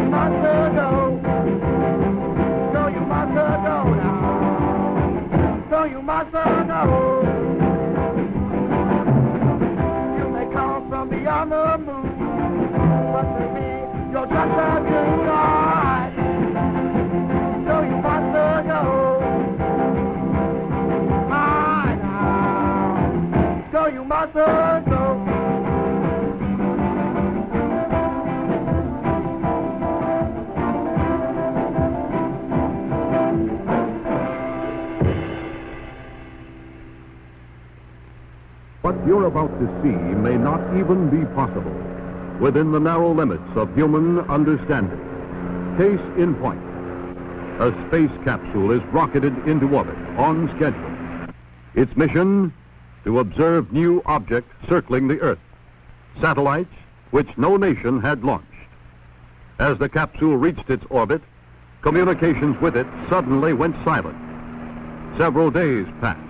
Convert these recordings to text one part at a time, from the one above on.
must go. So you must go now. So you must go. You may come from beyond the moon, but to me, you're just a good guy. So you must go. I now. So you must go. What you're about to see may not even be possible within the narrow limits of human understanding. Case in point. A space capsule is rocketed into orbit on schedule. Its mission, to observe new objects circling the Earth, satellites which no nation had launched. As the capsule reached its orbit, communications with it suddenly went silent. Several days passed.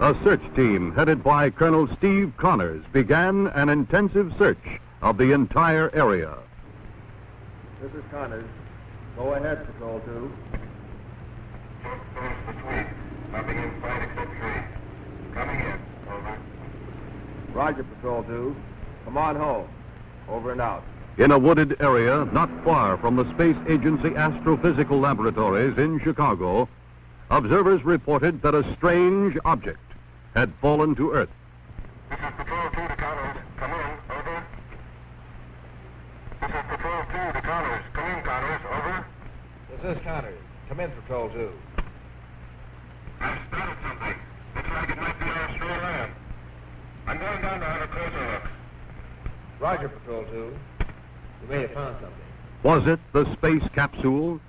A search team headed by Colonel Steve Connors began an intensive search of the entire area. This is Connors. Go ahead, Patrol 2. Nothing in sight except trees. Coming in. Over. Roger, Patrol 2. Come on home. Over and out. In a wooded area not far from the Space Agency Astrophysical Laboratories in Chicago, observers reported that a strange object had fallen to Earth. This is Patrol 2 to Connors. Come in. Over. This is Patrol 2 to Connors. Come in, Connors. Over. This is Connors. Come in, Patrol 2. I've spotted something. Looks like it might be our stray land. I'm going down to have a closer look. Roger, Patrol 2. You may have found something. Was it the space capsule?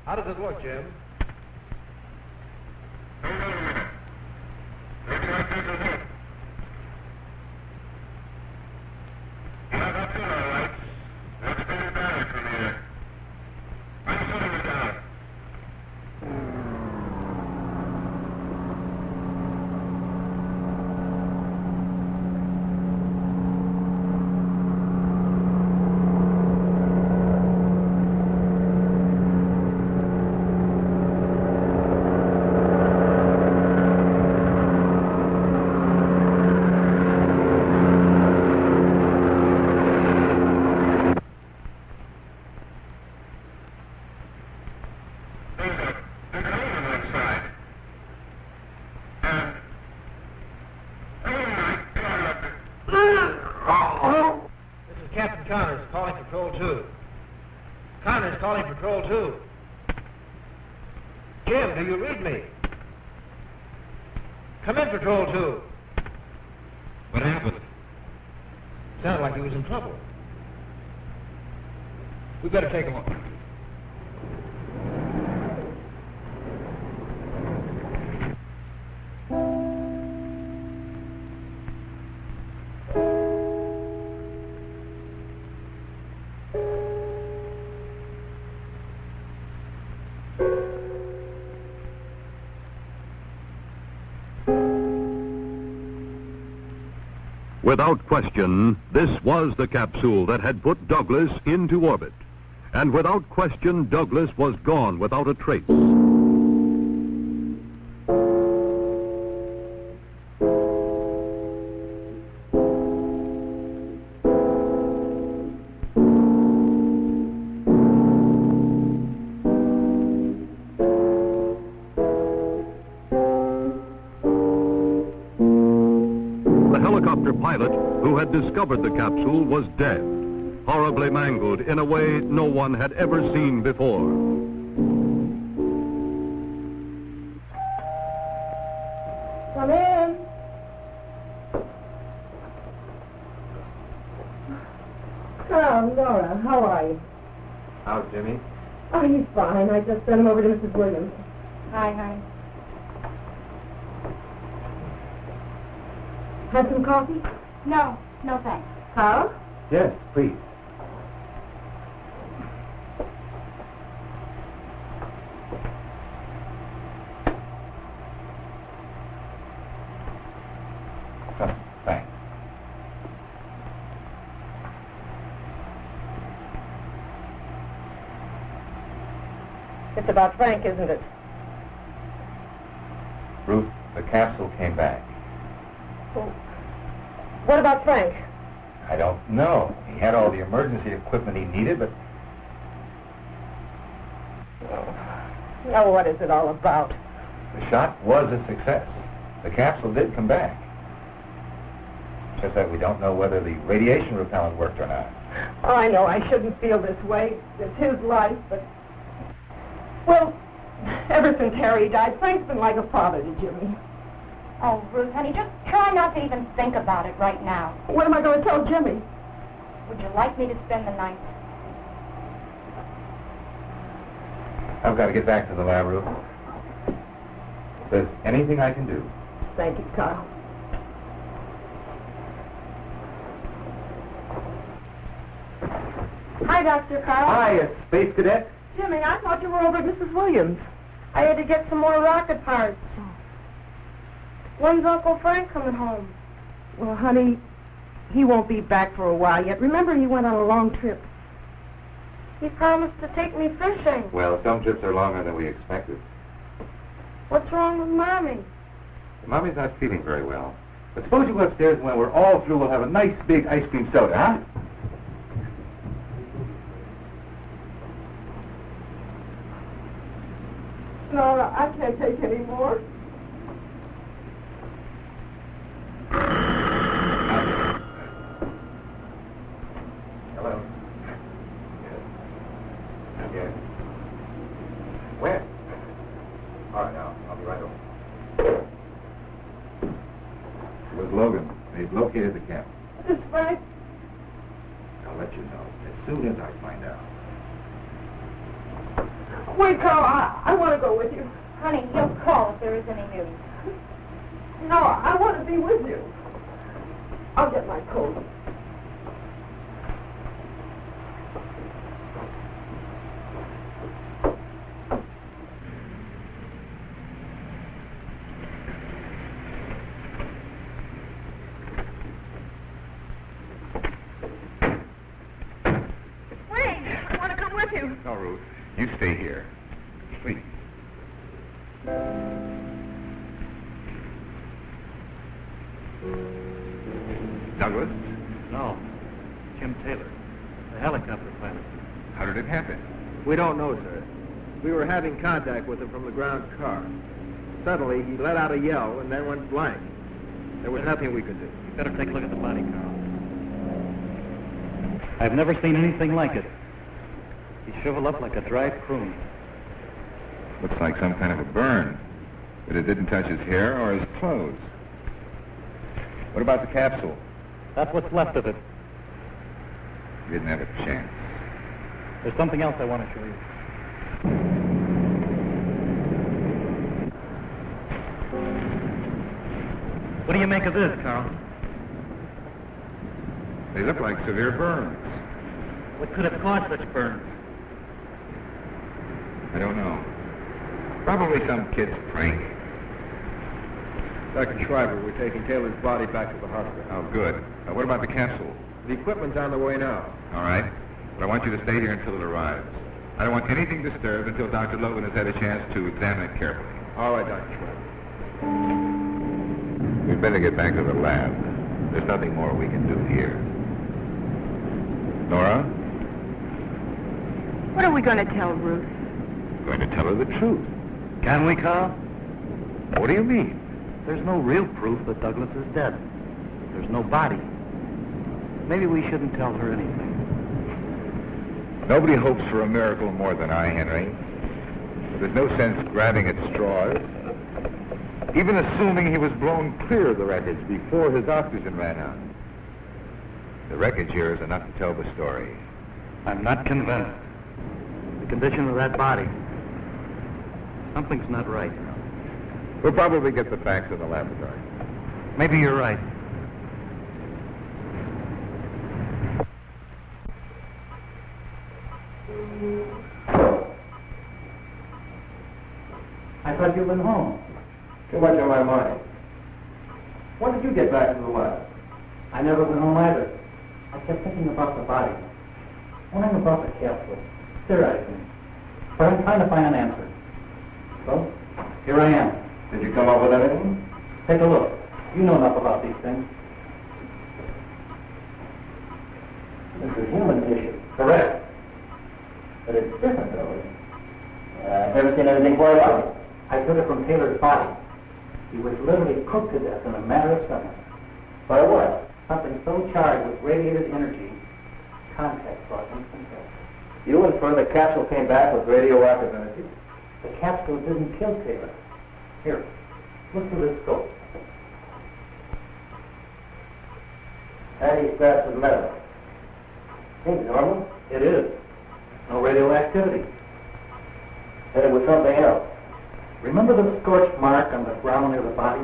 How does it look, Jim? Hold on a minute. Looks like this is it. Yeah, that's it, all right. Looks pretty bad from here. I'm setting it down. This is Captain Connors calling Patrol 2. Connors calling Patrol 2. Jim, do you read me? Come in, Patrol 2. What happened? Sounded like he was in trouble. We better take him on. Without question, this was the capsule that had put Douglas into orbit. And without question, Douglas was gone without a trace. The pilot who had discovered the capsule was dead, horribly mangled in a way no one had ever seen before. Come in. Oh, Laura, how are you? How's Jimmy? Oh, he's fine. I just sent him over to Mrs. Williams. Hi. Have some coffee? No, thanks. How? Yes, please. about Frank, isn't it? Ruth, the capsule came back. Well, what about Frank? I don't know. He had all the emergency equipment he needed, but Now, what is it all about? the shot was a success. The capsule did come back. It's just that we don't know whether the radiation repellent worked or not. Oh, I know I shouldn't feel this way. It's his life, but... Well, ever since Harry died, Frank's been like a father to Jimmy. Oh, Ruth, honey, just try not to even think about it right now. What am I going to tell Jimmy? Would you like me to spend the night? I've got to get back to the lab, Ruth. If there's anything I can do. Thank you, Carl. Hi, Dr. Carl. Hi, Space Cadet. Jimmy, I thought you were over at Mrs. Williams. I had to get some more rocket parts. When's Uncle Frank coming home? Well, honey, he won't be back for a while yet. Remember, he went on a long trip. He promised to take me fishing. Well, some trips are longer than we expected. What's wrong with Mommy? Mommy's not feeling very well. But suppose you go upstairs and when we're all through, we'll have a nice big ice cream soda, huh? Nora, I can't take any more. Hello. Yes. Where? All right, now, I'll be right over. It was Logan. They've located the camp. Is Frank? I'll let you know as soon as I find out. Wait, Carl, I want to go with you. Honey, he'll call if there is any news. No, I want to be with you. I'll get my coat. Wait, I want to come with you. No, Ruth. You stay here. Please. Douglas? No. Jim Taylor. The helicopter pilot. How did it happen? We don't know, sir. We were having contact with him from the ground car. Suddenly, he let out a yell and then went blank. There was nothing we could do. You better take a look at the body, Carl. I've never seen anything like it. He shriveled up like a dried prune. Looks like some kind of a burn. But it didn't touch his hair or his clothes. What about the capsule? That's what's left of it. He didn't have a chance. There's something else I want to show you. What do you make of this, Carl? They look like severe burns. What could have caused such burns? I don't know. Probably some kid's prank. Dr. Schreiber, we're taking Taylor's body back to the hospital. Oh, good. What about the capsule? The equipment's on the way now. All right. But I want you to stay here until it arrives. I don't want anything disturbed until Dr. Logan has had a chance to examine it carefully. All right, Dr. Schreiber. We'd better get back to the lab. There's nothing more we can do here. Nora? What are we going to tell Ruth? Going to tell her the truth. Can we, Carl? What do you mean? There's no real proof that Douglas is dead. There's no body. Maybe we shouldn't tell her anything. Nobody hopes for a miracle more than I, Henry. But there's no sense grabbing at straws. Even assuming he was blown clear of the wreckage before his oxygen ran out. The wreckage here is enough to tell the story. I'm not convinced. The condition of that body. Something's not right. We'll probably get the facts in the laboratory. Maybe you're right. I thought you'd been home. Too much on my mind. When did you get back to the lab? I never been home either. I kept thinking about the body. Wondering about the capsule. Theorizing. but I'm trying to find an answer. So, here I am. Did you come up with anything? Take a look. You know enough about these things. It's a human tissue. Correct. But it's different, though. I've never seen anything quite like it. I took it from Taylor's body. He was literally cooked to death in a matter of seconds. By what? Something so charged with radiated energy, contact brought instant death. You infer the capsule came back with radioactive energy? The capsule didn't kill Taylor. Here, look through this scope. Andy scraps of metal. Seems normal. It is. No radioactivity. Hit it with something else. Remember the scorched mark on the ground near the body?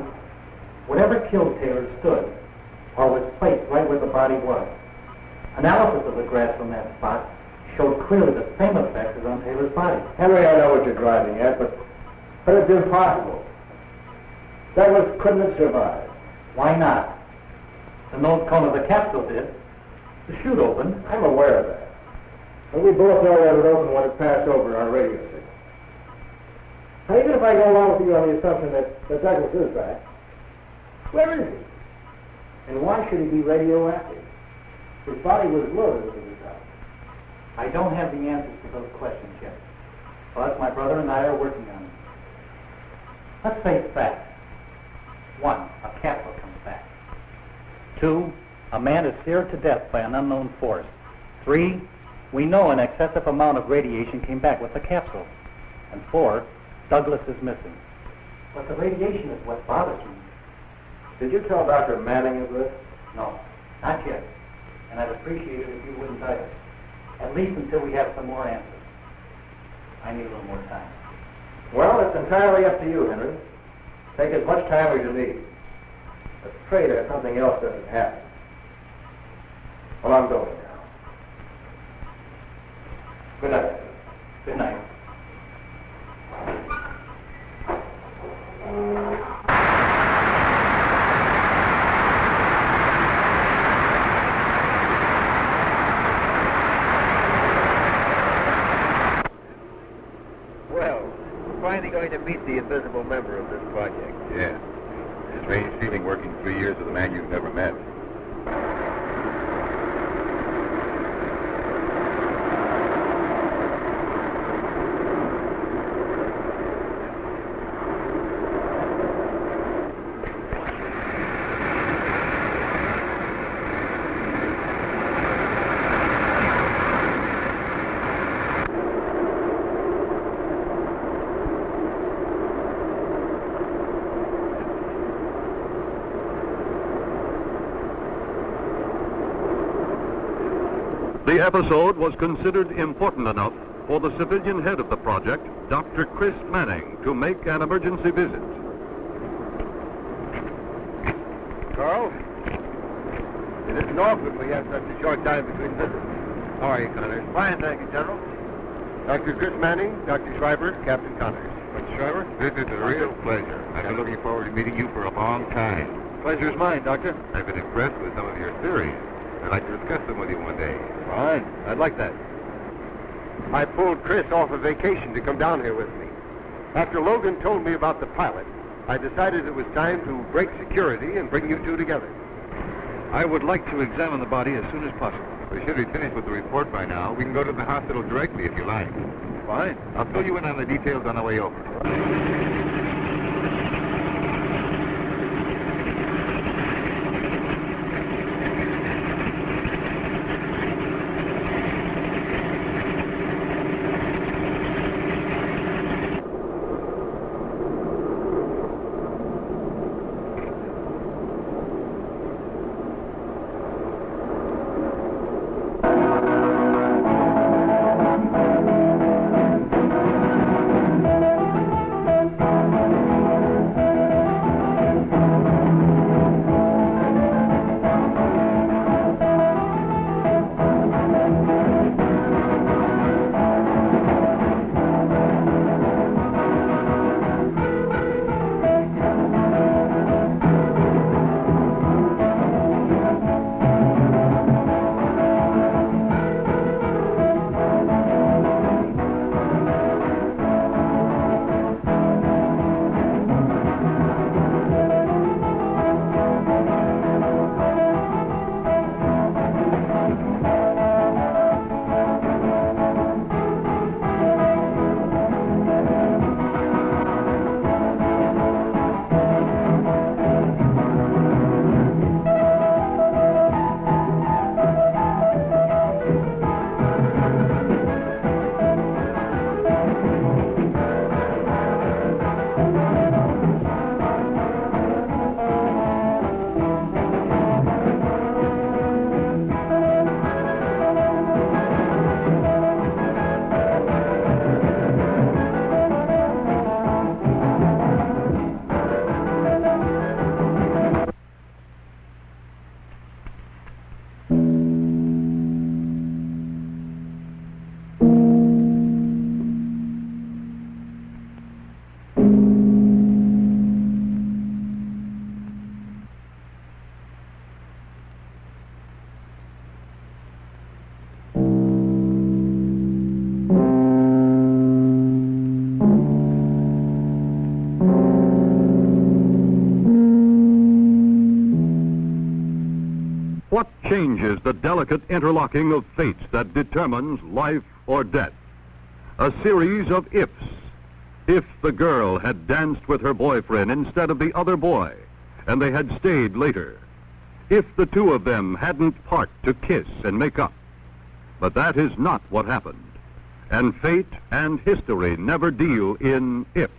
Whatever killed Taylor stood, or was placed right where the body was. Analysis of the grass from that spot showed clearly the same effect as on Taylor's body. Henry, I know what you're driving at, but it's impossible. Douglas couldn't have survived. Why not? The nose cone of the capsule did. The chute opened. I'm aware of that. But we both know that it would open when it passed over our radio signal. Now, even if I go along with you on the assumption that Douglas is back, where is he? And why should he be radioactive? His body was loaded with the time. I don't have the answers to those questions yet, but my brother and I are working on them. Let's face facts. 1, a capsule comes back. 2, a man is seared to death by an unknown force. 3, we know an excessive amount of radiation came back with the capsule. And 4, Douglas is missing. But the radiation is what bothers me. Did you tell Dr. Manning of this? No, not yet. And I'd appreciate it if you wouldn't either. At least until we have some more answers. I need a little more time. Well, it's entirely up to you, Henry. Take as much time as you need. But pray that something else doesn't happen. Well, I'm going now. Good night. Good night. Finally going to meet the invisible member of this project. Yeah. It's a strange feeling working 3 years with a man you've never met. The episode was considered important enough for the civilian head of the project, Dr. Chris Manning, to make an emergency visit. Carl? It isn't often we have such a short time between visits. How are you, Connors? Fine, thank you, General. Dr. Chris Manning, Dr. Schreiber, Captain Connors. Dr. Schreiber? This is a real pleasure. I've been looking forward to meeting you for a long time. Pleasure's mine, Doctor. I've been impressed with some of your theories. I'd like to discuss them with you one day. Fine. I'd like that. I pulled Chris off a vacation to come down here with me. After Logan told me about the pilot, I decided it was time to break security and bring you two together. I would like to examine the body as soon as possible. We should be finished with the report by now. We can go to the hospital directly if you like. Fine. I'll fill you in on the details on the way over. changes the delicate interlocking of fates that determines life or death. A series of ifs. If the girl had danced with her boyfriend instead of the other boy, and they had stayed later. If the two of them hadn't parked to kiss and make up. But that is not what happened. And fate and history never deal in ifs.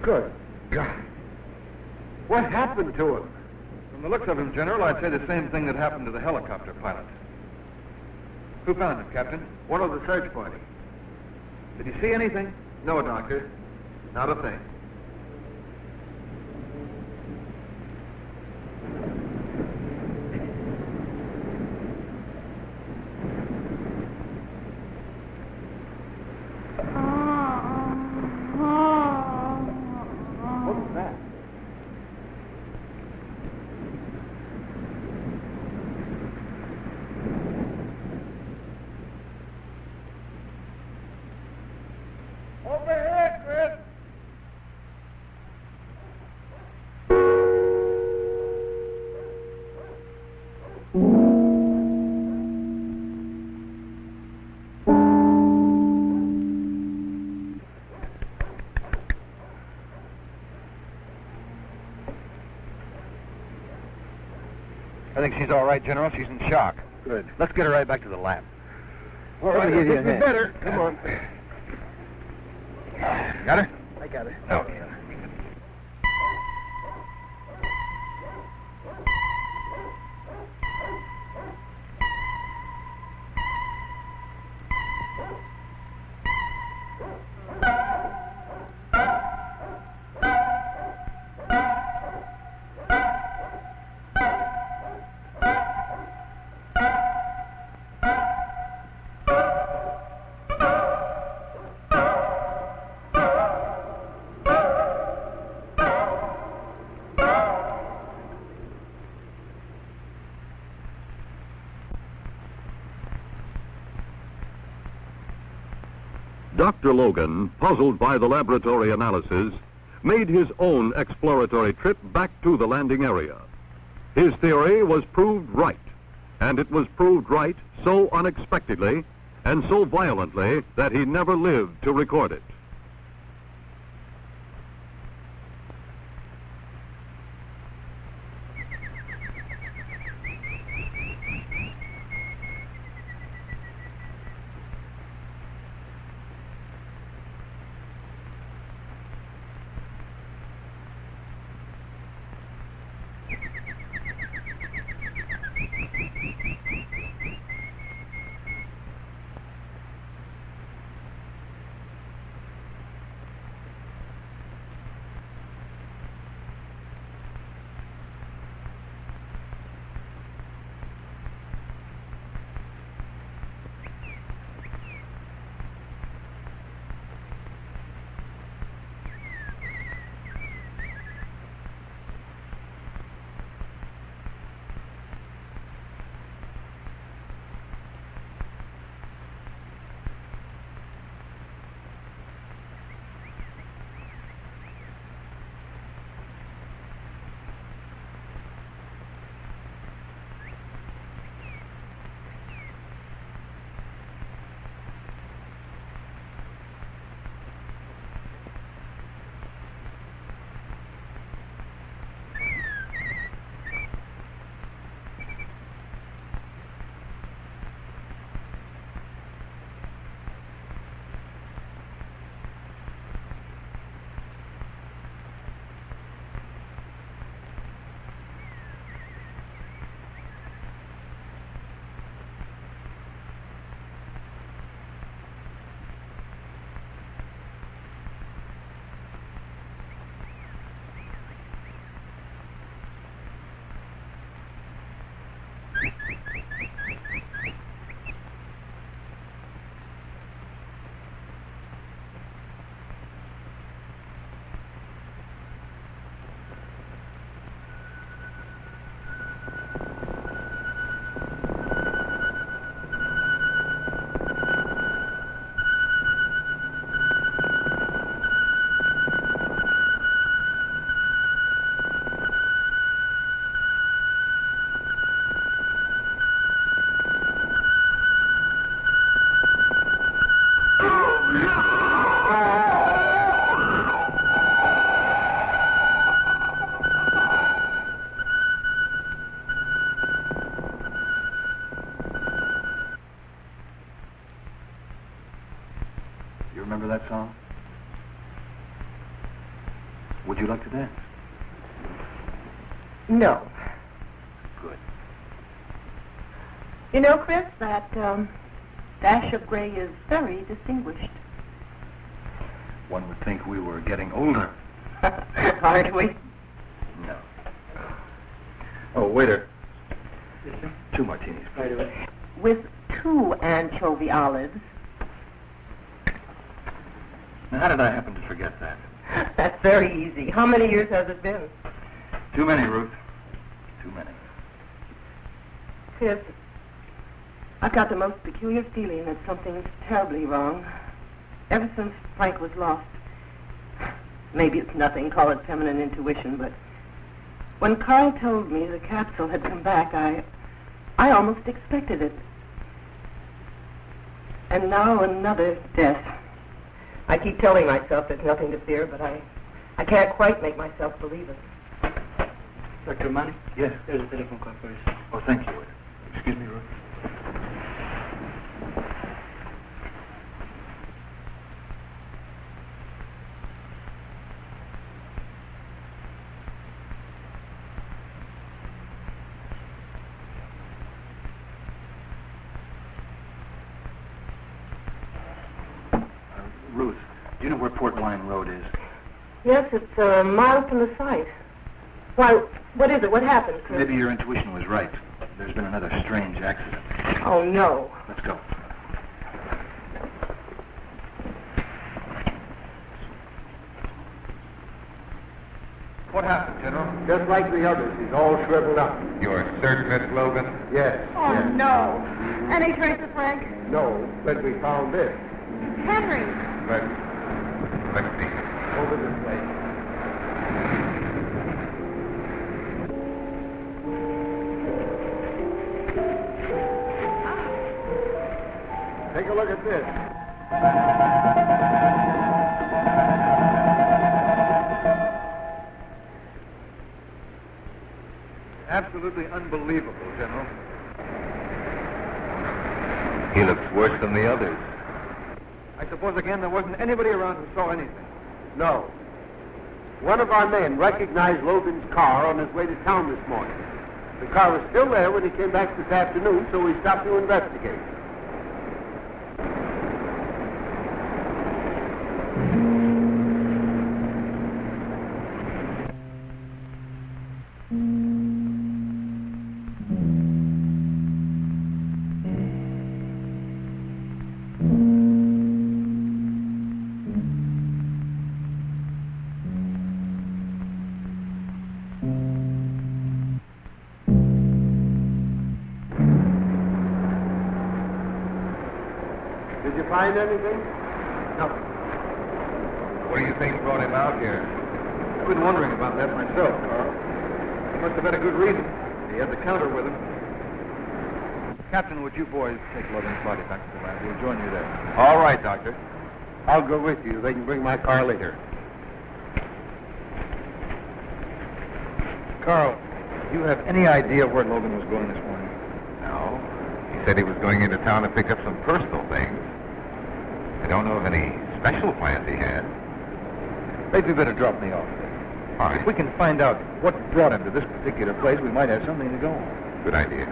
Good God. What happened to him? From the looks of him, General, I'd say the same thing that happened to the helicopter pilot. Who found him, Captain? One of the search party. Did you see anything? No, Doctor. Not a thing. What was that? Over here, Chris! I think she's all right, General. She's in shock. Good. Let's get her right back to the lab. All right, This is hand. better. Come on. Got her? I got it. Okay. Dr. Logan, puzzled by the laboratory analysis, made his own exploratory trip back to the landing area. His theory was proved right, and it was proved right so unexpectedly and so violently that he never lived to record it. remember that song? Would you like to dance? No. Good. You know, Chris, that dash of gray is very distinguished. One would think we were getting older. Aren't we? No. Oh, waiter. 2 martinis. Right away. With 2 anchovy olives. Now, how did I happen to forget that? That's very easy. How many years has it been? Too many, Ruth. Too many. Chris, I've got the most peculiar feeling that something's terribly wrong. Ever since Frank was lost. Maybe it's nothing, call it feminine intuition, but when Carl told me the capsule had come back, I almost expected it. And now another death. I keep telling myself there's nothing to fear, but I can't quite make myself believe it. Dr. Money? Yes. There's a telephone call for you. Oh, thank you, waiter. Excuse me, Ruth. Ruth, do you know where Port Wine Road is? Yes, it's a mile from the site. Why, what is it? What happened, Chris? Maybe your intuition was right. There's been another strange accident. Oh, no. Let's go. What happened, General? Just like the others. He's all shriveled up. You're certain, Miss Logan? Yes. Oh, yes. no. Any trace of Frank? No, but we found this. Henry. Let's see. Over this way. Take a look at this. Absolutely unbelievable, General. He looks worse than the others. I suppose again there wasn't anybody around who saw anything. No. One of our men recognized Logan's car on his way to town this morning. The car was still there when he came back this afternoon, so we stopped to investigate. Did you find anything? Nothing. What do you think brought him out here? I've been wondering about that myself, Carl. He must have had a good reason. He had the counter with him. Captain, would you boys take Logan's body back to the lab? We'll join you there. All right, Doctor. I'll go with you. They can bring my car later. Carl, do you have any idea where Logan was going this morning? No. He said he was going into town to pick up some personal things. I don't know of any special plans he had. Maybe you better drop me off. All right. If we can find out what brought him to this particular place, we might have something to go on. Good idea.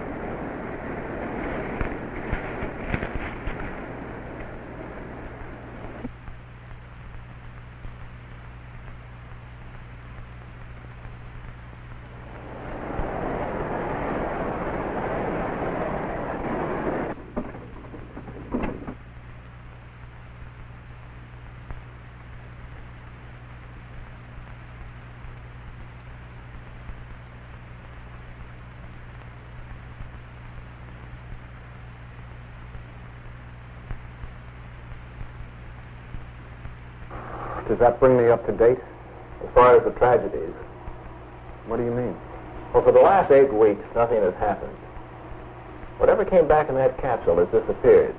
Does that bring me up to date? As far as the tragedies? What do you mean? Well, for the last 8 weeks, nothing has happened. Whatever came back in that capsule has disappeared.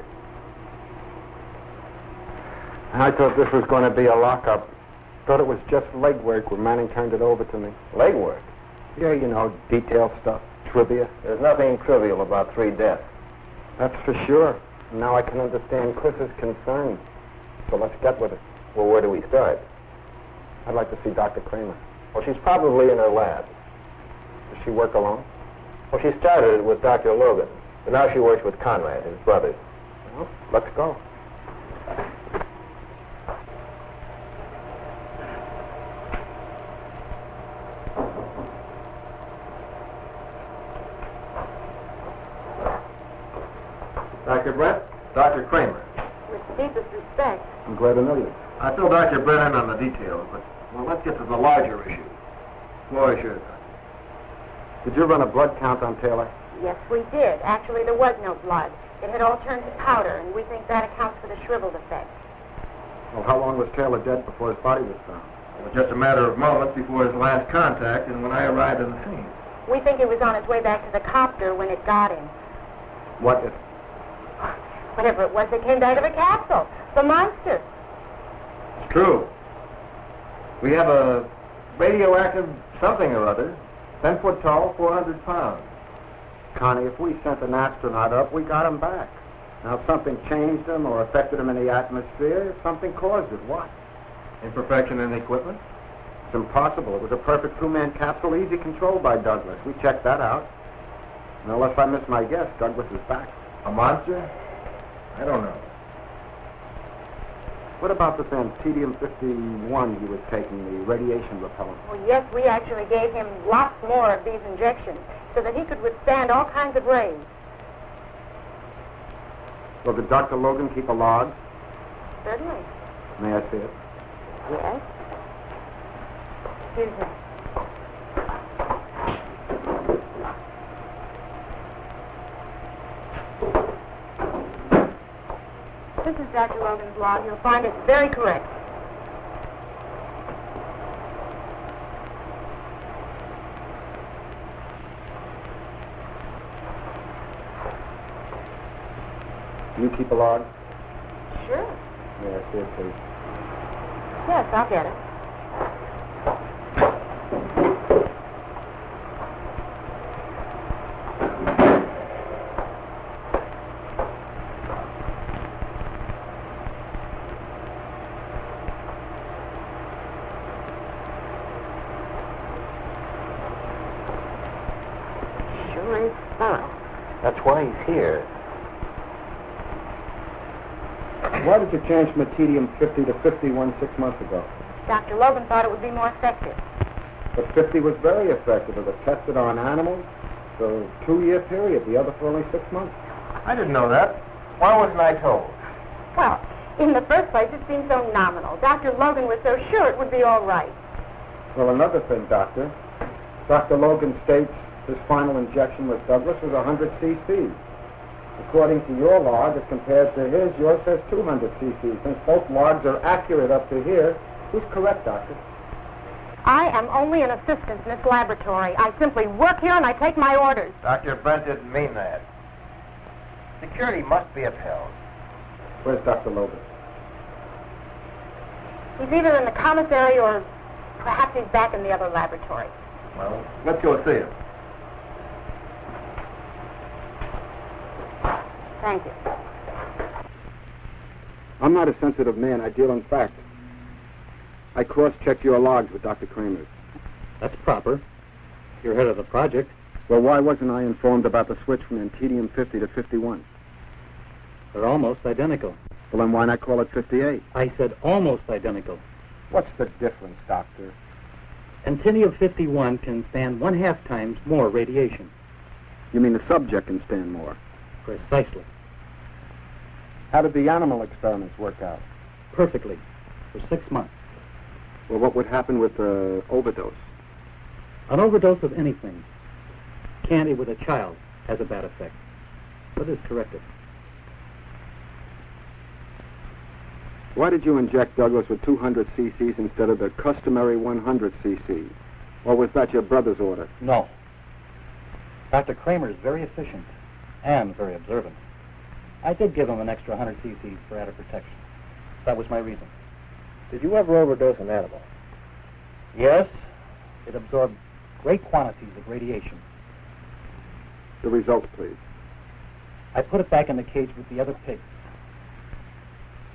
I thought this was going to be a lockup. Thought it was just legwork when Manning turned it over to me. Legwork? Yeah, you know, detail stuff, trivia. There's nothing trivial about 3 deaths. That's for sure. Now I can understand Chris's concern. So let's get with it. Well, where do we start? I'd like to see Dr. Kramer. Well, she's probably in her lab. Does she work alone? Well, she started it with Dr. Logan, but now she works with Conrad, his brother. Well, let's go. Dr. Brent, Dr. Kramer. With deepest respect. I'm glad to know you. I filled Dr. Brent in on the details, but, well, let's get to the larger issue. Floor is yours. Did you run a blood count on Taylor? Yes, we did. Actually, there was no blood. It had all turned to powder, and we think that accounts for the shriveled effect. Well, how long was Taylor dead before his body was found? It was just a matter of moments before his last contact and when I arrived on the scene. We think he was on his way back to the copter when it got him. What if... Whatever it was that came back of the capsule. The monster. It's true. We have a radioactive something or other, 10 foot tall, 400 pounds. Connie, if we sent an astronaut up, we got him back. Now, if something changed him or affected him in the atmosphere, something caused it. What? Imperfection in the equipment? It's impossible. It was a perfect two-man capsule, easy controlled by Douglas. We checked that out. And unless I miss my guess, Douglas is back. A monster? I don't know. What about this Antedium-51 he was taking, the radiation repellent? Well, yes, we actually gave him lots more of these injections so that he could withstand all kinds of rays. Well, did Dr. Logan keep a log? Certainly. May I see it? Yes. Excuse me. This is Dr. Logan's log. You'll find it very correct. Do you keep a log? Sure. May I see it, please? Yes, I'll get it. Sure is thorough. That's why he's here. Why did you change from Antedium-50 to 51 6 months ago? Dr. Logan thought it would be more effective. But 50 was very effective. It was tested on animals for a 2-year period, the other for only 6 months. I didn't know that. Why wasn't I told? Well, in the first place, it seemed so nominal. Dr. Logan was so sure it would be all right. Well, another thing, Doctor. Dr. Logan states his final injection with Douglas was 100 cc's. According to your log, as compared to his, yours says 200 cc's. Since both logs are accurate up to here, who's correct, Doctor? I am only an assistant in this laboratory. I simply work here and I take my orders. Dr. Brent didn't mean that. Security must be upheld. Where's Dr. Logan? He's either in the commissary or perhaps he's back in the other laboratory. Well, let's go see him. Thank you. I'm not a sensitive man. I deal in fact. I cross-checked your logs with Dr. Kramer's. That's proper. You're head of the project. Well, why wasn't I informed about the switch from Antedium-50 to 51? They're almost identical. Well, then why not call it 58? I said almost identical. What's the difference, Doctor? Antedium-51 can stand 1/2 times more radiation. You mean the subject can stand more? Precisely. How did the animal experiments work out? Perfectly. For 6 months. Well, what would happen with overdose? An overdose of anything, candy with a child, has a bad effect, but is corrected. Why did you inject Douglas with 200 cc's instead of the customary 100 cc's? Or was that your brother's order? No. Dr. Kramer is very efficient and very observant. I did give him an extra 100 cc's for added protection. That was my reason. Did you ever overdose an animal? Yes, it absorbed great quantities of radiation. The results, please. I put it back in the cage with the other pigs.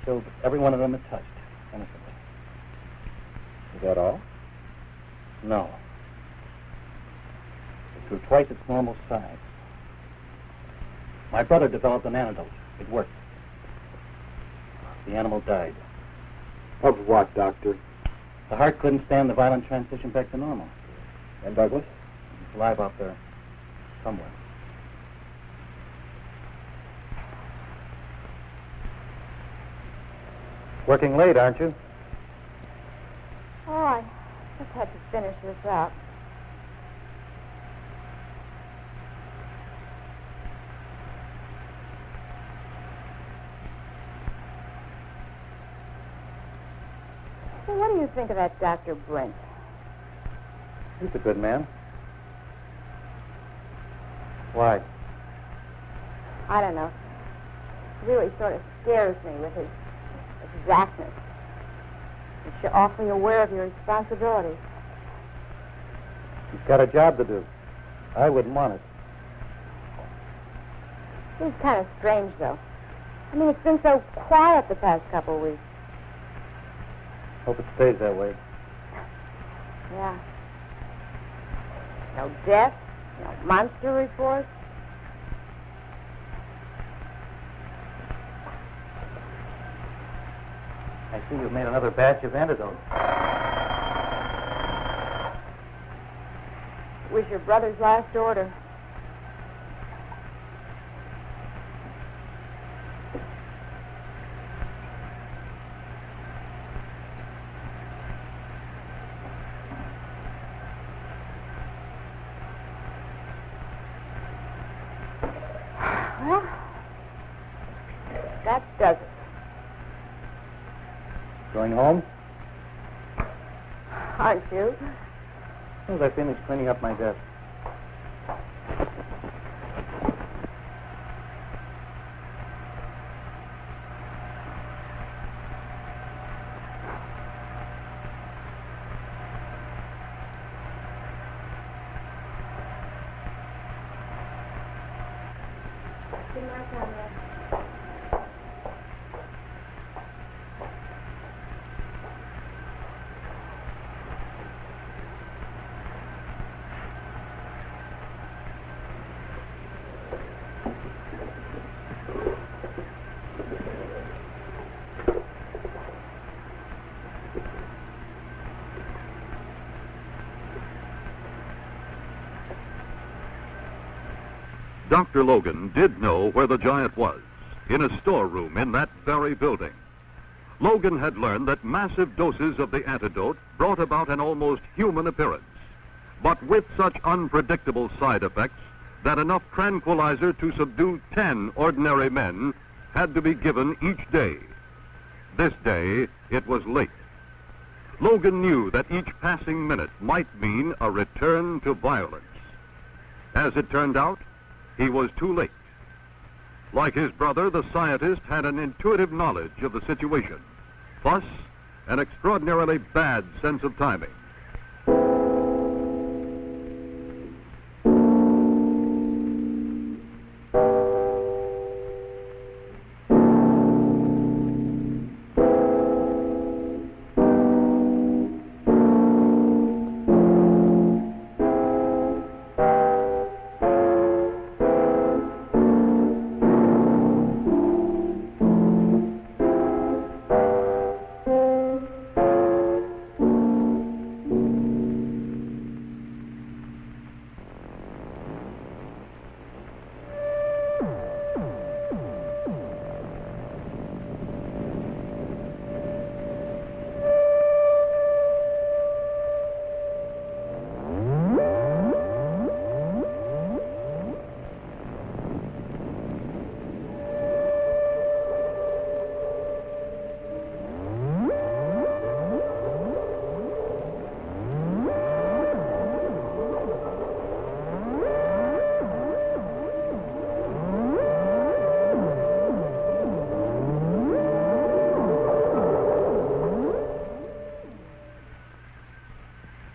Showed that every one of them had touched innocently. Is that all? No. It grew twice its normal size. My brother developed an antidote. It worked. The animal died. Of what, Doctor? The heart couldn't stand the violent transition back to normal. And Douglas? He's alive out there somewhere. Working late, aren't you? Oh, I just had to finish this up. So what do you think of that Dr. Brent? He's a good man. Why? I don't know. He really sort of scares me with his exactness. You're awfully aware of your responsibilities. He's got a job to do. I wouldn't want it. Seems kind of strange, though. I mean, it's been so quiet the past couple of weeks. Hope it stays that way. Yeah. No deaths, no monster reports. I see you've made another batch of antidote. It was your brother's last order. Well, that does it. Going home? Aren't you? As soon as I finish cleaning up my desk. Good night, Conrad. Dr. Logan did know where the giant was, in a storeroom in that very building. Logan had learned that massive doses of the antidote brought about an almost human appearance, but with such unpredictable side effects that enough tranquilizer to subdue 10 ordinary men had to be given each day. This day, it was late. Logan knew that each passing minute might mean a return to violence. As it turned out, he was too late. Like his brother, the scientist had an intuitive knowledge of the situation, plus an extraordinarily bad sense of timing.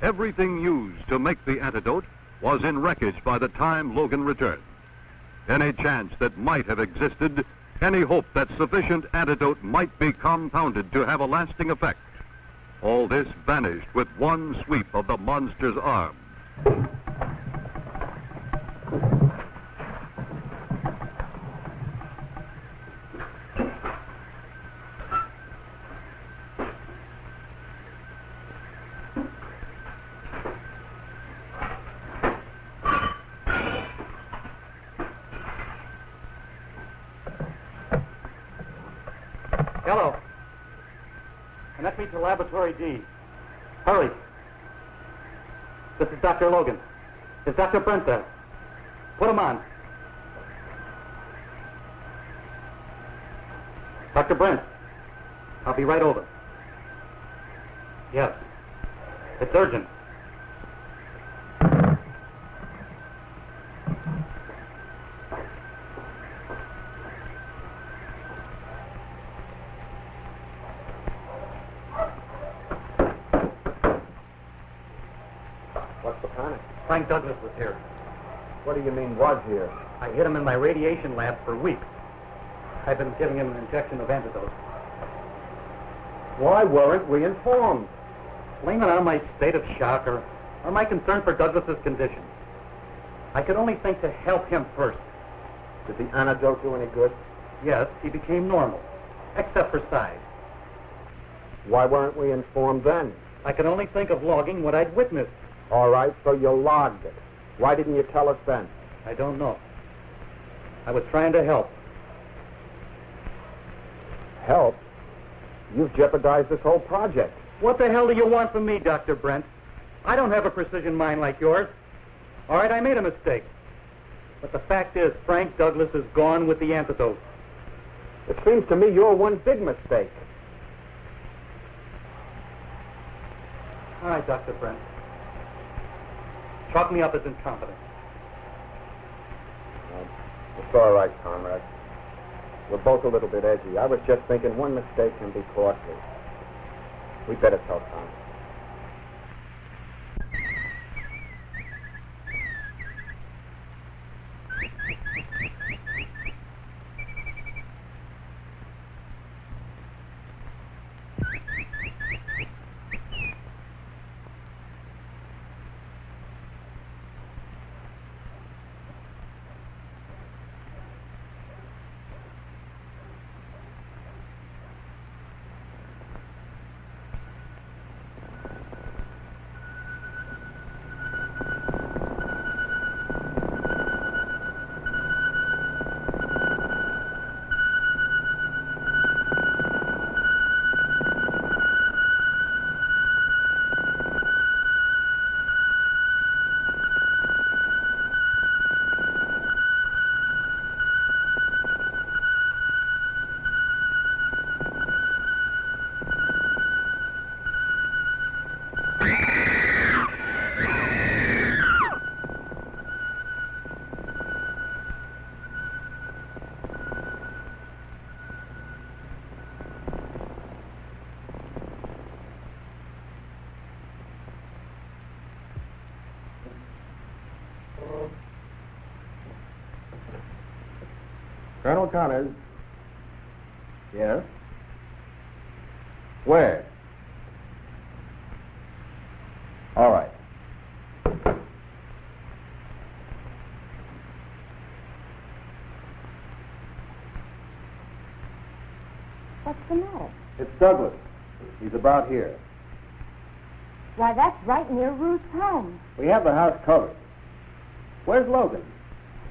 Everything used to make the antidote was in wreckage by the time Logan returned. Any chance that might have existed any hope that sufficient antidote might be compounded to have a lasting effect. All this vanished with one sweep of the monster's arm. Hello. Connect me to Laboratory D. Hurry. This is Dr. Logan. Is Dr. Brent there? Put him on. Dr. Brent. I'll be right over. Yes. It's urgent. What's the panic? Frank Douglas was here. What do you mean, was here? I hid him in my radiation lab for weeks. I've been giving him an injection of antidote. Why weren't we informed? Blame it on my state of shock or my concern for Douglas's condition. I could only think to help him first. Did the antidote do any good? Yes, he became normal, except for size. Why weren't we informed then? I could only think of logging what I'd witnessed. All right, so you logged it. Why didn't you tell us then? I don't know. I was trying to help. Help? You've jeopardized this whole project. What the hell do you want from me, Dr. Brent? I don't have a precision mind like yours. All right, I made a mistake. But the fact is, Frank Douglas is gone with the antidote. It seems to me you're one big mistake. All right, Dr. Brent. Chalk me up as incompetent. It's all right, Conrad. We're both a little bit edgy. I was just thinking one mistake can be costly. We'd better tell Tom. Colonel Connors. Yes? Where? All right. What's the matter? It's Douglas. He's about here. Why, that's right near Ruth's home. We have the house covered. Where's Logan?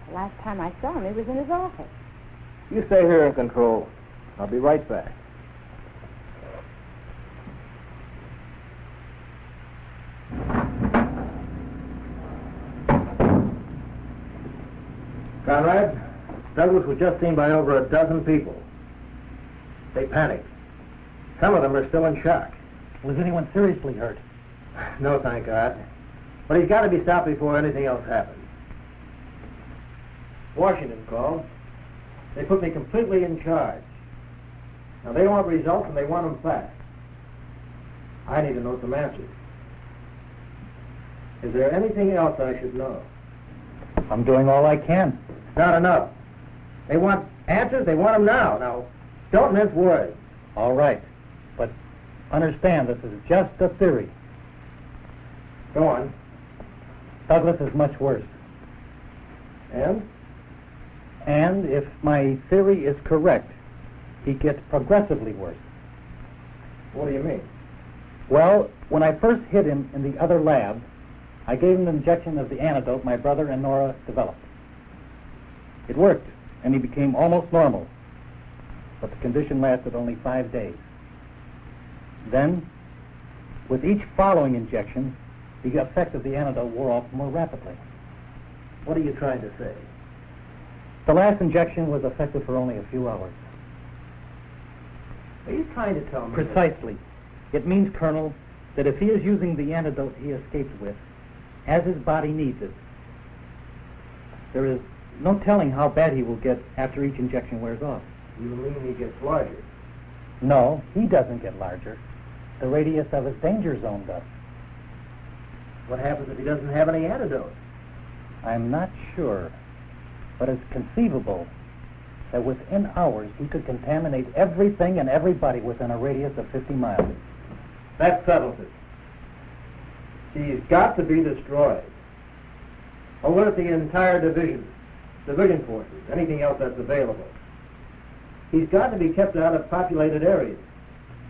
The last time I saw him, he was in his office. You stay here in control. I'll be right back. Conrad, Douglas was just seen by over a dozen people. They panicked. Some of them are still in shock. Was anyone seriously hurt? No, thank God. But he's got to be stopped before anything else happens. Washington called. They put me completely in charge. Now, they want results, and they want them fast. I need to know some answers. Is there anything else I should know? I'm doing all I can. Not enough. They want Answers, they want them now. Now, don't mince words. All right. But understand, this is just a theory. Go on. Douglas is much worse. And? And if my theory is correct, he gets progressively worse. What do you mean? Well, when I first hit him in the other lab, I gave him an injection of the antidote my brother and Nora developed. It worked, and he became almost normal. But the condition lasted only 5 days. Then, with each following injection, the effect of the antidote wore off more rapidly. What are you trying to say? The last injection was effective for only a few hours. Are you trying to tell me? Precisely. It means, Colonel, that if he is using the antidote he escaped with, as his body needs it, there is no telling how bad he will get after each injection wears off. You mean he gets larger? No, he doesn't get larger. The radius of his danger zone does. What happens if he doesn't have any antidote? I'm not sure, but it's conceivable that within hours he could contaminate everything and everybody within a radius of 50 miles. That settles it. He's got to be destroyed. Or what if the entire division forces, anything else that's available? He's got to be kept out of populated areas.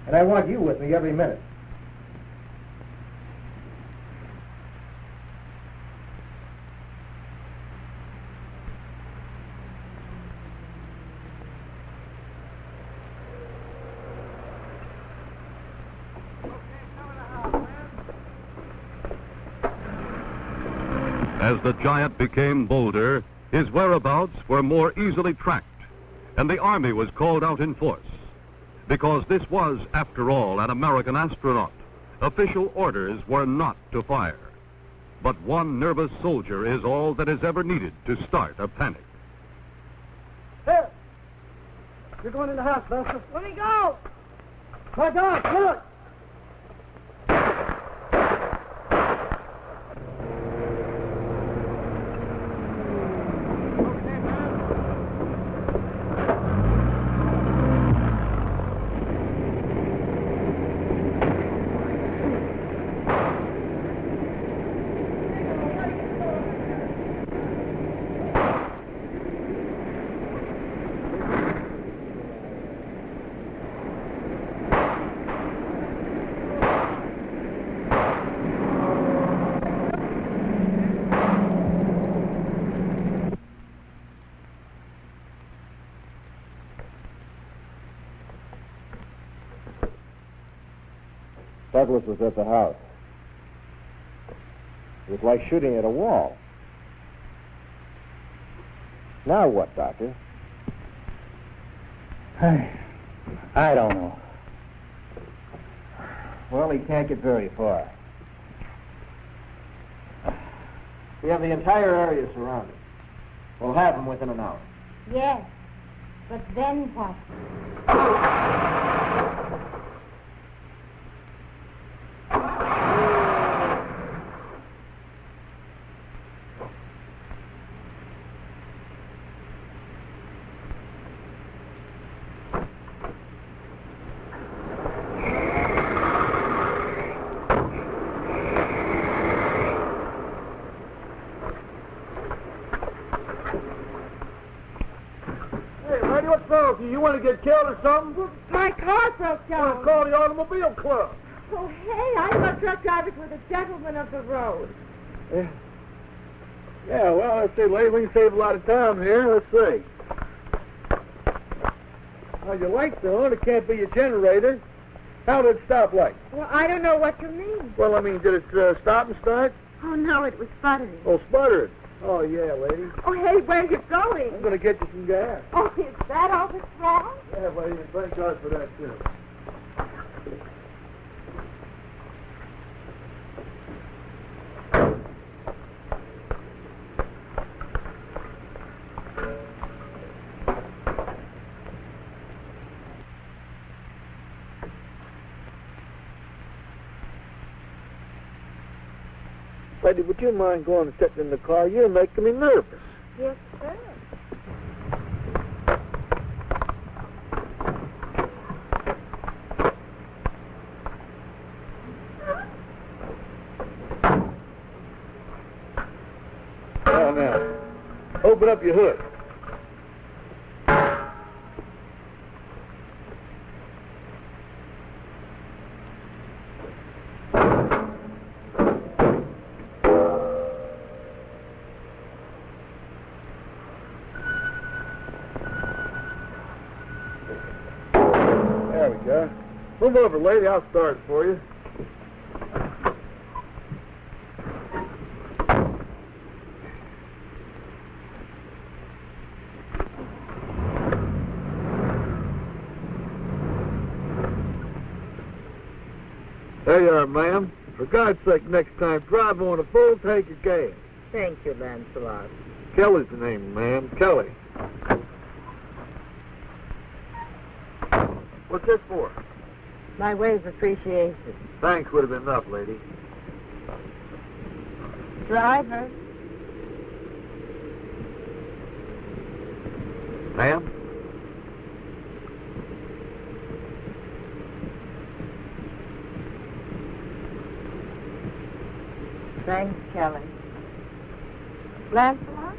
And I want you with me every minute. As the giant became bolder, his whereabouts were more easily tracked, and the Army was called out in force. Because this was, after all, an American astronaut, official orders were not to fire. But one nervous soldier is all that is ever needed to start a panic. Here! You're going in the house, Buster. Let me go! My God, look! Douglas was at the house. It was like shooting at a wall. Now what, Doctor? I don't know. Well, he can't get very far. We have the entire area surrounded. We'll have him within an hour. Yes. But then what? What's wrong with you? You want to get killed or something? My car broke down. Well, call the automobile club. Oh, hey, I thought truck drivers were the gentlemen of the road. Yeah, well, let's see, lady, we can save a lot of time here. Let's see. Well, your light's on. It can't be your generator. How did it stop light? Well, I don't know what you mean. Well, I mean, did it stop and start? Oh, no, it was sputtering. Oh, sputtering. Oh, yeah, lady. Oh, hey, where are you going? I'm going to get you some gas. Oh, is that all that's wrong? Yeah, lady, and thank God for that, too. Lady, would you mind going and sitting in the car? You're making me nervous. Yes, sir. open up your hood. There we go. Move over, lady. I'll start it for you. There you are, ma'am. For God's sake, next time, drive on a full tank of gas. Thank you, Lancelot. Kelly's the name, ma'am. Kelly. What's this for? My way of appreciation. Thanks would have been enough, lady. Driver. Ma'am? Thanks, Kelly. Lancelot?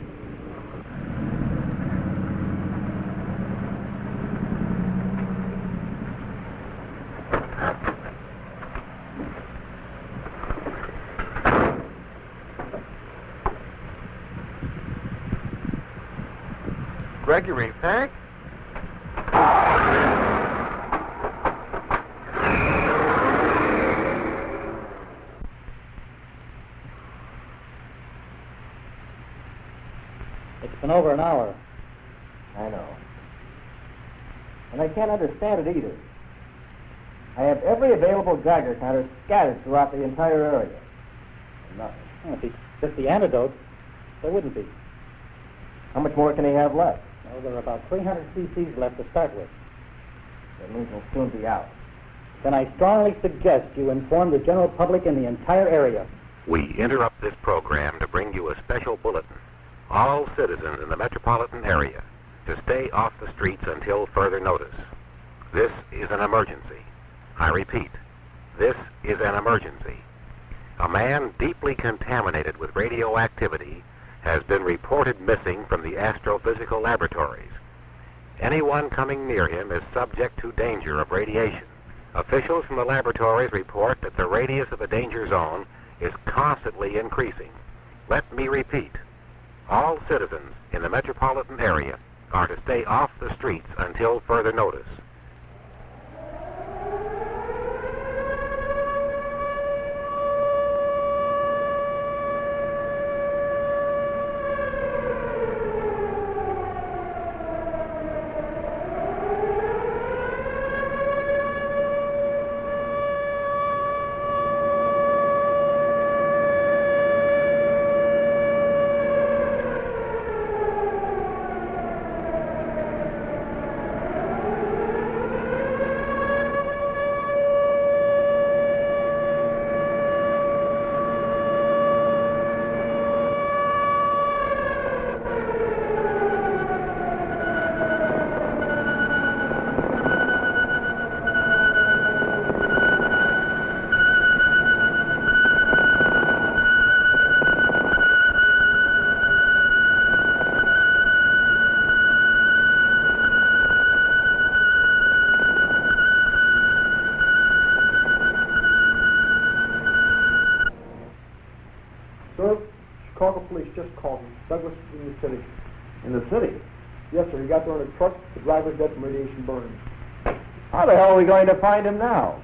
Gregory, thanks. It's been over an hour. I know. And I can't understand it either. I have every available Geiger counter scattered throughout the entire area. Nothing. Well, if he's just the antidote, there wouldn't be. How much more can he have left? Well, there are about 300 cc's left to start with. That means he'll soon be out. Then I strongly suggest you inform the general public in the entire area. We interrupt this program to bring you a special bulletin. All citizens in the metropolitan area to stay off the streets until further notice. This is an emergency. I repeat, this is an emergency. A man deeply contaminated with radioactivity has been reported missing from the astrophysical laboratories. Anyone coming near him is subject to danger of radiation. Officials from the laboratories report that the radius of the danger zone is constantly increasing. Let me repeat, all citizens in the metropolitan area are to stay off the streets until further notice. Police just called me. Douglas in the city. In the city? Yes, sir. He got there in a truck. The driver's dead from radiation burns. How the hell are we going to find him now?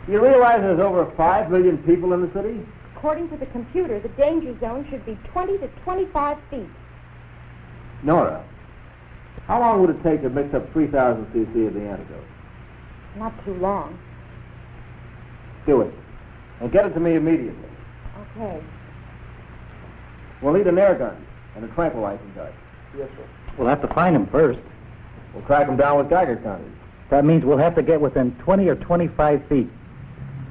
Do you realize there's over 5 million people in the city? According to the computer, the danger zone should be 20 to 25 feet. Nora, how long would it take to mix up 3,000 cc of the antidote? Not too long. Do it. And get it to me immediately. Okay. We'll need an air gun and a tranquilizing dart. Yes, sir. We'll have to find him first. We'll track him down with Geiger counters. That means we'll have to get within 20 or 25 feet.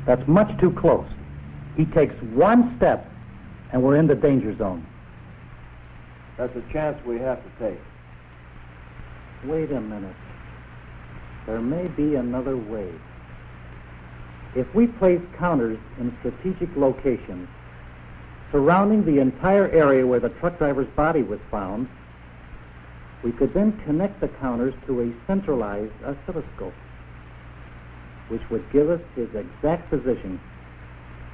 That's much too close. He takes one step, and we're in the danger zone. That's a chance we have to take. Wait a minute. There may be another way. If we place counters in strategic locations, surrounding the entire area where the truck driver's body was found, we could then connect the counters to a centralized oscilloscope, which would give us his exact position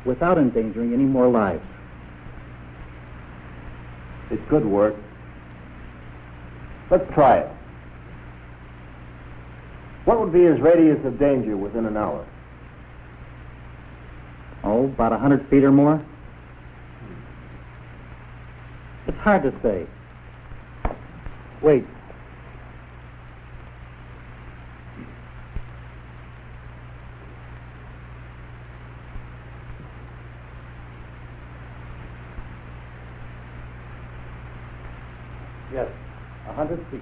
without endangering any more lives. It's good work. Let's try it. What would be his radius of danger within an hour? Oh, about 100 feet or more? It's hard to say. Wait. Yes, 100 feet.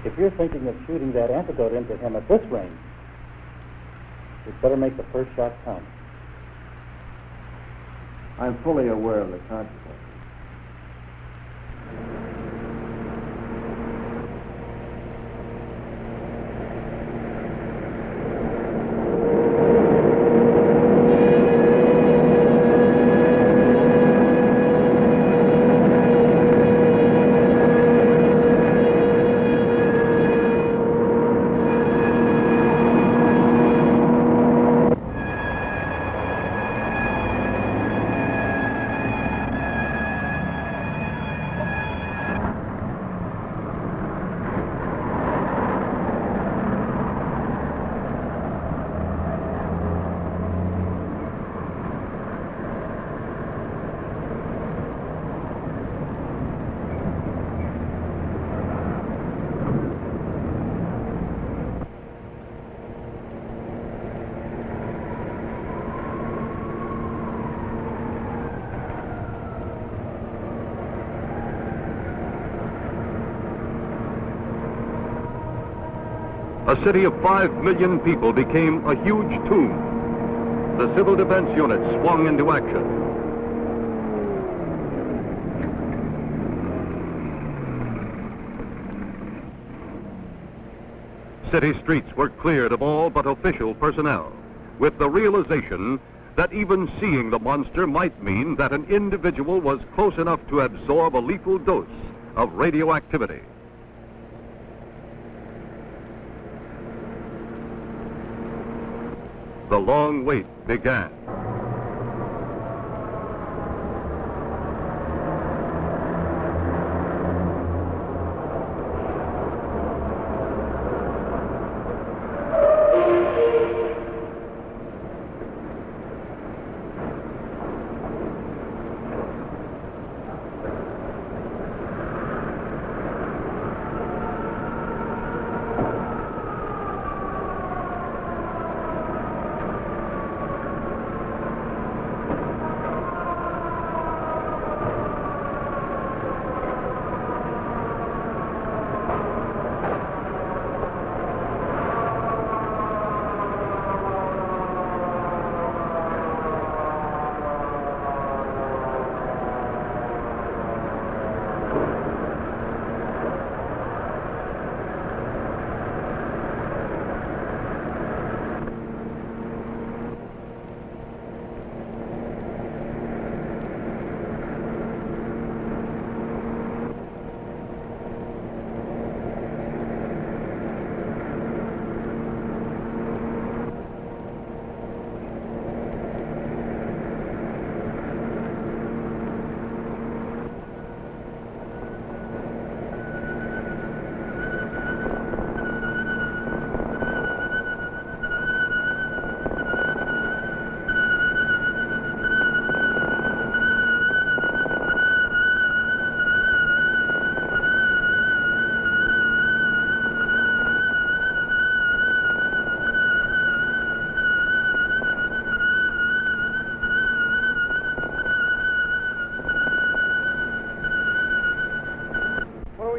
If you're thinking of shooting that antidote into him at this range, you'd better make the first shot count. I'm fully aware of the consequences. A city of 5 million people became a huge tomb. The civil defense unit swung into action. City streets were cleared of all but official personnel, with the realization that even seeing the monster might mean that an individual was close enough to absorb a lethal dose of radioactivity. The long wait began.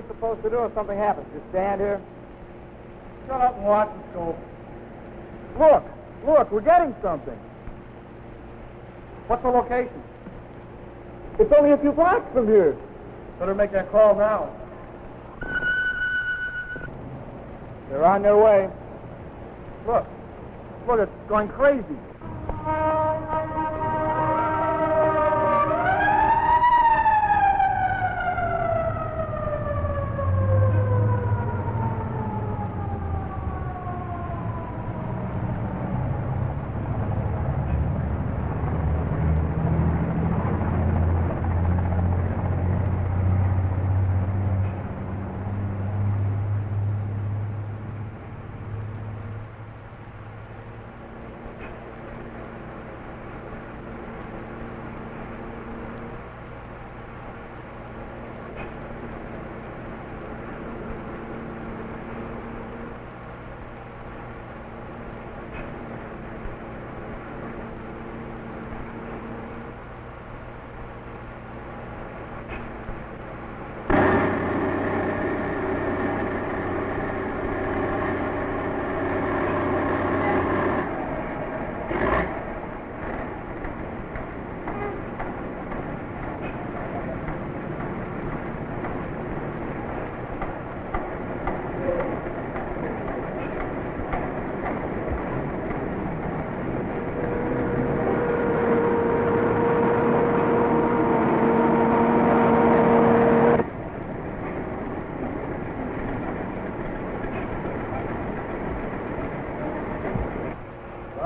Supposed to do if something happens? Just stand here? Shut up and watch the scope. Look, we're getting something. What's the location? It's only a few blocks from here. Better make that call now. They're on their way. Look, it's going crazy.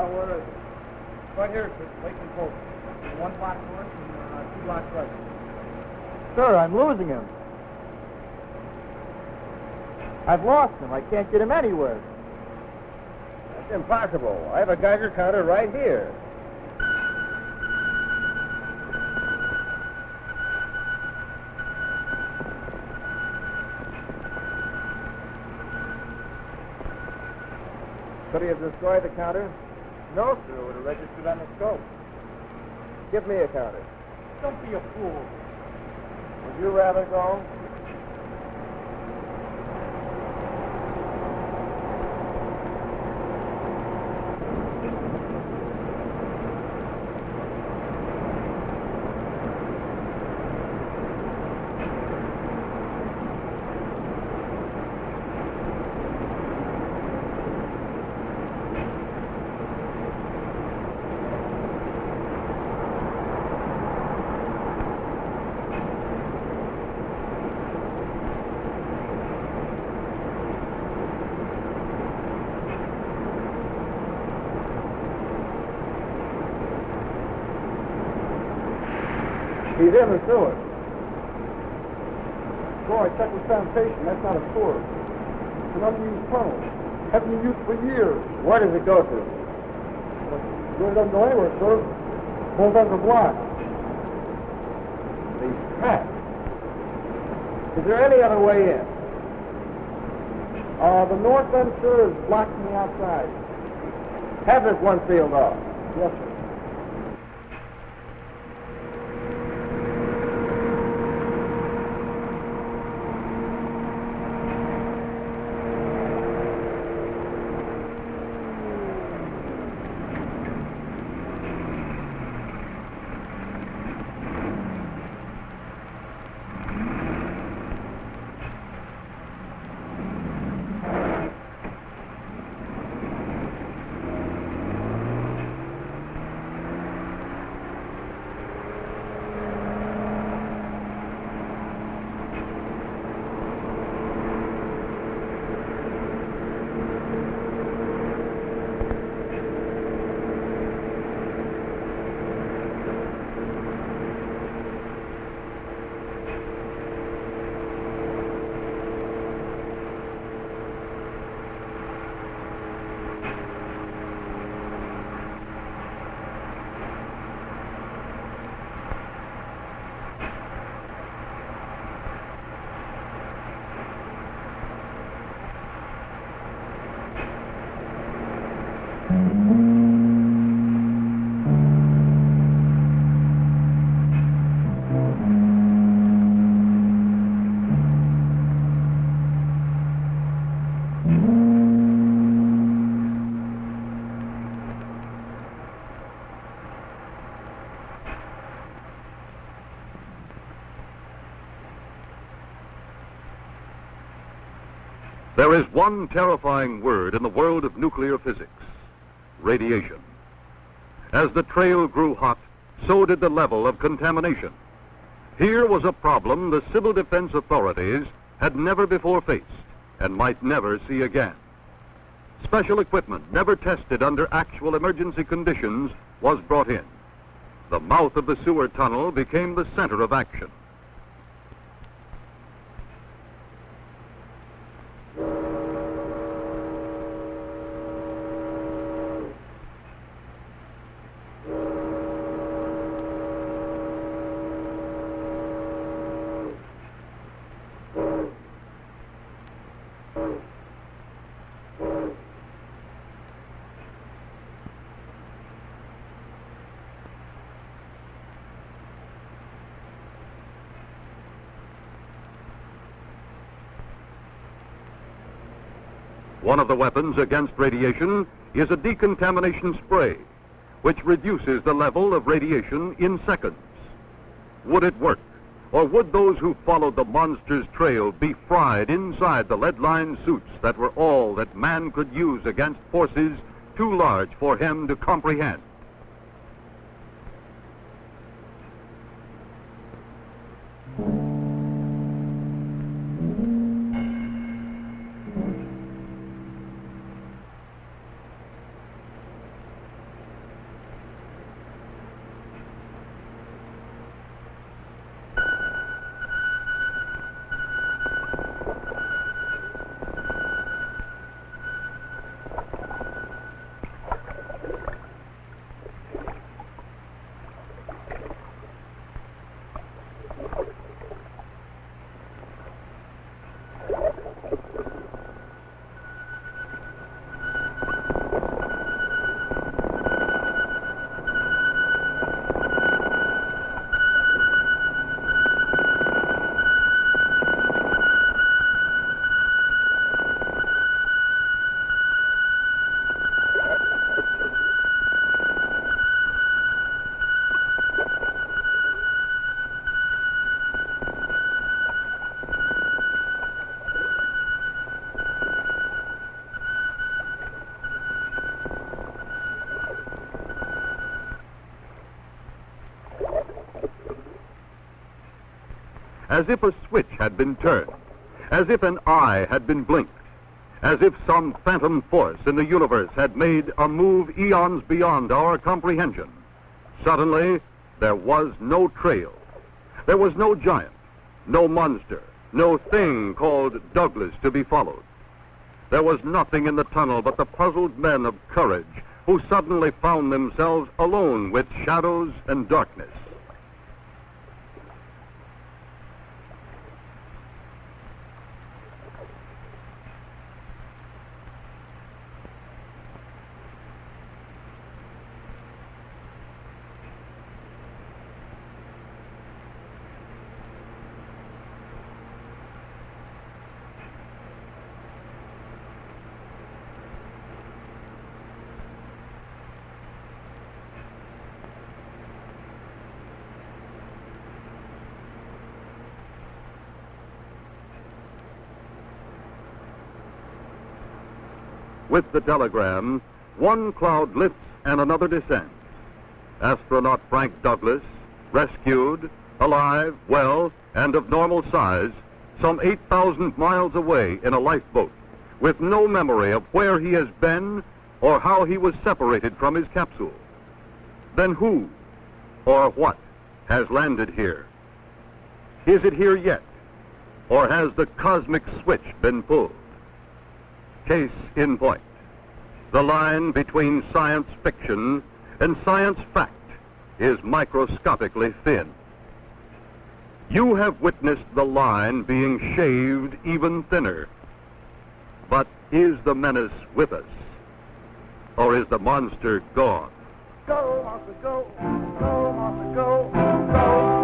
where is it? Right here, sir. Lakeland Post. 1 block north and 2 blocks right. Sir, I'm losing him. I've lost him. I can't get him anywhere. That's impossible. I have a Geiger counter right here. Could he have destroyed the counter? No, sir. It would have registered on the scope. Give me a counter. Don't be a fool. Would you rather go? He's in the sewer. Boy, check with sanitation. That's not a sewer. It's an unused tunnel. Haven't been used for years. Where does it go to? It really doesn't go anywhere, sir. Both ends are blocked. These tracks. Is there any other way in? The north end, sir, is blocked from the outside. Have this one sealed off. Yes, sir. There is one terrifying word in the world of nuclear physics: radiation. As the trail grew hot, so did the level of contamination. Here was a problem the civil defense authorities had never before faced and might never see again. Special equipment never tested under actual emergency conditions was brought in. The mouth of the sewer tunnel became the center of action. One of the weapons against radiation is a decontamination spray, which reduces the level of radiation in seconds. Would it work? Or would those who followed the monster's trail be fried inside the lead-lined suits that were all that man could use against forces too large for him to comprehend? as if a switch had been turned, as if an eye had been blinked, as if some phantom force in the universe had made a move eons beyond our comprehension. Suddenly, there was no trail. There was no giant, no monster, no thing called Douglas to be followed. There was nothing in the tunnel but the puzzled men of courage who suddenly found themselves alone with shadows and darkness. With the telegram, one cloud lifts and another descends. Astronaut Frank Douglas, rescued, alive, well, and of normal size, some 8,000 miles away in a lifeboat, with no memory of where he has been or how he was separated from his capsule. Then who or what has landed here? Is it here yet, or has the cosmic switch been pulled? Case in point. The line between science fiction and science fact is microscopically thin. You have witnessed the line being shaved even thinner. But is the menace with us? Or is the monster gone? Go, monster, go. Go, monster, go. Go.